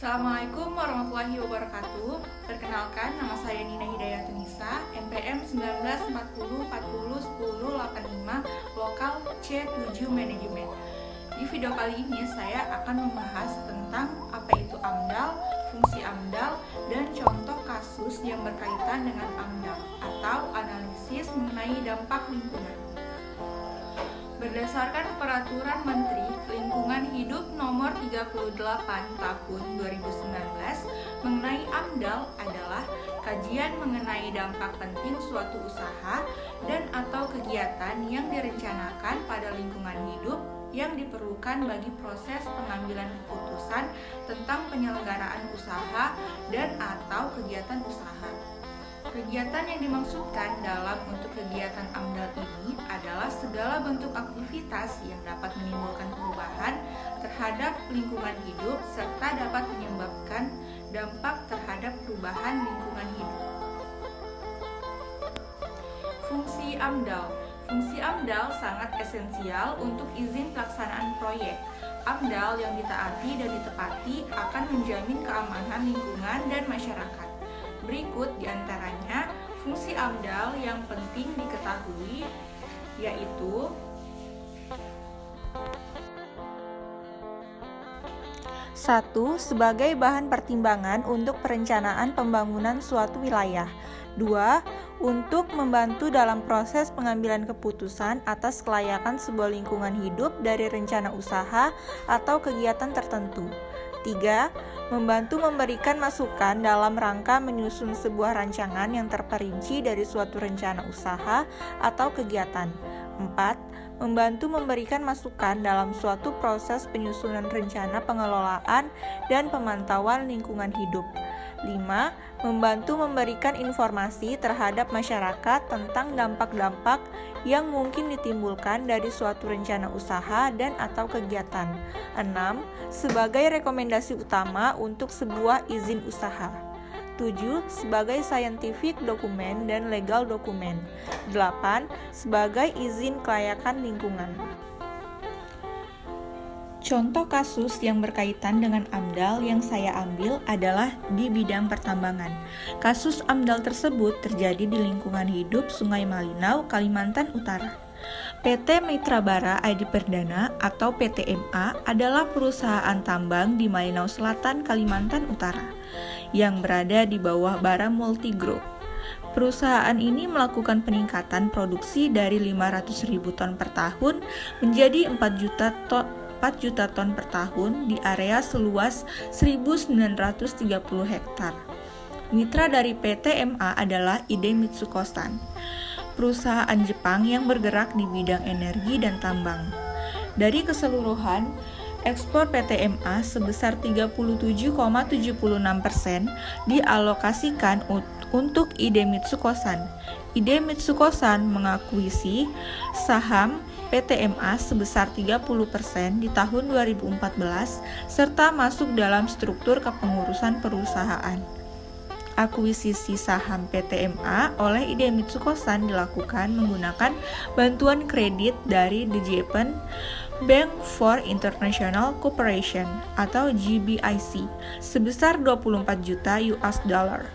Assalamualaikum warahmatullahi wabarakatuh. Perkenalkan, nama saya Nina Hidayatunisa, NPM 1940401085, lokal C7 Manajemen. Di video kali ini saya akan membahas tentang apa itu AMDAL, fungsi AMDAL, dan contoh kasus yang berkaitan dengan AMDAL atau analisis mengenai dampak lingkungan. Berdasarkan Peraturan Menteri Lingkungan Hidup Nomor 38 Tahun 2019 mengenai AMDAL adalah kajian mengenai dampak penting suatu usaha dan atau kegiatan yang direncanakan pada lingkungan hidup yang diperlukan bagi proses pengambilan keputusan tentang penyelenggaraan usaha dan atau kegiatan usaha. Kegiatan yang dimaksudkan dalam untuk kegiatan AMDAL ini adalah segala bentuk aktivitas yang dapat menimbulkan perubahan terhadap lingkungan hidup serta dapat menyebabkan dampak terhadap perubahan lingkungan hidup. Fungsi AMDAL. Fungsi AMDAL sangat esensial untuk izin pelaksanaan proyek. AMDAL yang ditaati dan ditepati akan menjamin keamanan lingkungan dan masyarakat. Berikut diantaranya fungsi AMDAL yang penting diketahui, yaitu 1. Sebagai bahan pertimbangan untuk perencanaan pembangunan suatu wilayah. 2. Untuk membantu dalam proses pengambilan keputusan atas kelayakan sebuah lingkungan hidup dari rencana usaha atau kegiatan tertentu. 3. Membantu memberikan masukan dalam rangka menyusun sebuah rancangan yang terperinci dari suatu rencana usaha atau kegiatan. 4. Membantu memberikan masukan dalam suatu proses penyusunan rencana pengelolaan dan pemantauan lingkungan hidup. 5. Membantu memberikan informasi terhadap masyarakat tentang dampak-dampak yang mungkin ditimbulkan dari suatu rencana usaha dan atau kegiatan. 6. Sebagai rekomendasi utama untuk sebuah izin usaha. 7. Sebagai scientific dokumen dan legal dokumen. 8. Sebagai izin kelayakan lingkungan. Contoh kasus yang berkaitan dengan AMDAL yang saya ambil adalah di bidang pertambangan. Kasus AMDAL tersebut terjadi di lingkungan hidup Sungai Malinau, Kalimantan Utara. PT Mitra Bara Adi Perdana atau PTMA adalah perusahaan tambang di Malinau Selatan, Kalimantan Utara, yang berada di bawah Bara Multi Group. Perusahaan ini melakukan peningkatan produksi dari 500.000 ton per tahun menjadi 4 juta ton per tahun di area seluas 1.930 hektar. Mitra dari PTMA adalah Idemitsu Kosan, perusahaan Jepang yang bergerak di bidang energi dan tambang. Dari keseluruhan, ekspor PTMA sebesar 37,76% dialokasikan untuk Idemitsu Kosan. Idemitsu Kosan mengakuisisi saham PTMA sebesar 30% di tahun 2014 serta masuk dalam struktur kepengurusan perusahaan. Akuisisi saham PTMA oleh Idemitsu Kosan dilakukan menggunakan bantuan kredit dari The Japan Bank for International Cooperation atau GBIC sebesar 24 juta US dollar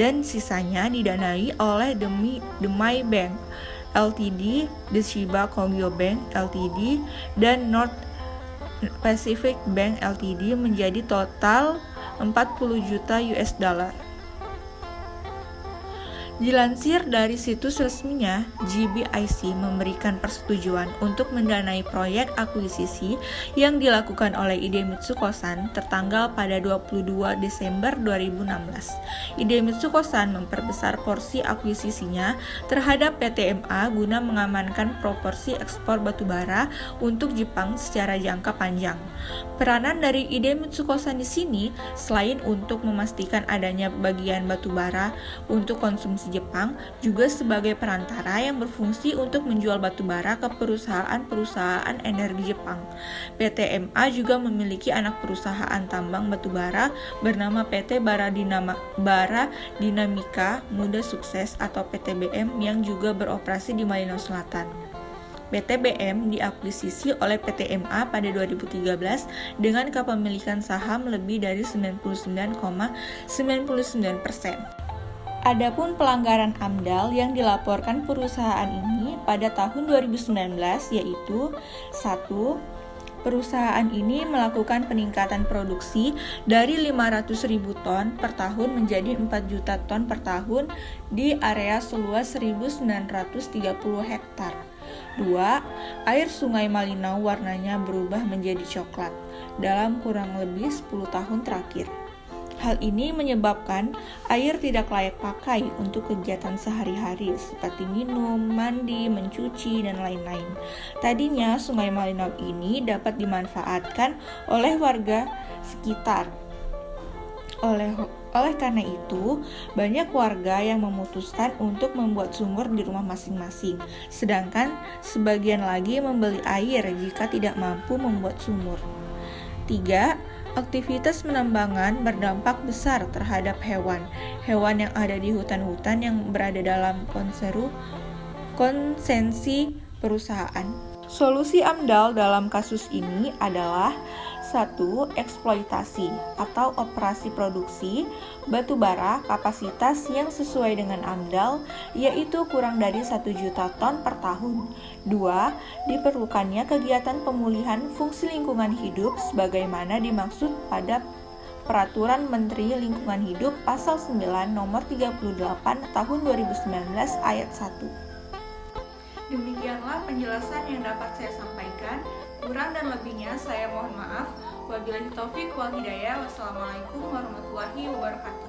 dan sisanya didanai oleh The My Bank Ltd, The Shiba Kogyo Bank Ltd, dan North Pacific Bank Ltd menjadi total 40 juta US dollar. Dilansir dari situs resminya, GBIC memberikan persetujuan untuk mendanai proyek akuisisi yang dilakukan oleh Idemitsu Kosan tertanggal pada 22 Desember 2016. Idemitsu Kosan memperbesar porsi akuisisinya terhadap PTMA guna mengamankan proporsi ekspor batubara untuk Jepang secara jangka panjang. Peranan dari Idemitsu Kosan di sini selain untuk memastikan adanya bagian batubara untuk konsumsi Jepang, juga sebagai perantara yang berfungsi untuk menjual batubara ke perusahaan-perusahaan energi Jepang. PTMA juga memiliki anak perusahaan tambang batubara bernama PT Bara Dinamika Muda Sukses atau PTBM yang juga beroperasi di Malinau Selatan. PTBM diakuisisi oleh PT-MA pada 2013 dengan kepemilikan saham lebih dari 99,99%. Adapun pelanggaran AMDAL yang dilaporkan perusahaan ini pada tahun 2019 yaitu 1. Perusahaan ini melakukan peningkatan produksi dari 500.000 ton per tahun menjadi 4 juta ton per tahun di area seluas 1.930 hektar. 2. Air Sungai Malinau warnanya berubah menjadi coklat dalam kurang lebih 10 tahun terakhir. Hal ini menyebabkan air tidak layak pakai untuk kegiatan sehari-hari seperti minum, mandi, mencuci, dan lain-lain. Tadinya Sungai Malinau ini dapat dimanfaatkan oleh warga sekitar. Oleh karena itu, banyak warga yang memutuskan untuk membuat sumur di rumah masing-masing, sedangkan sebagian lagi membeli air jika tidak mampu membuat sumur. 3. Aktivitas penambangan berdampak besar terhadap hewan yang ada di hutan-hutan yang berada dalam konsensi perusahaan. Solusi AMDAL dalam kasus ini adalah 1. Eksploitasi atau operasi produksi batu bara kapasitas yang sesuai dengan AMDAL, yaitu kurang dari 1 juta ton per tahun. 2. Diperlukannya kegiatan pemulihan fungsi lingkungan hidup sebagaimana dimaksud pada Peraturan Menteri Lingkungan Hidup Pasal 9 Nomor 38 Tahun 2019 Ayat 1. Demikianlah penjelasan yang dapat saya sampaikan. Kurang dan lebihnya saya mohon maaf. Wabillahi taufik wal hidayah. Wassalamualaikum warahmatullahi wabarakatuh.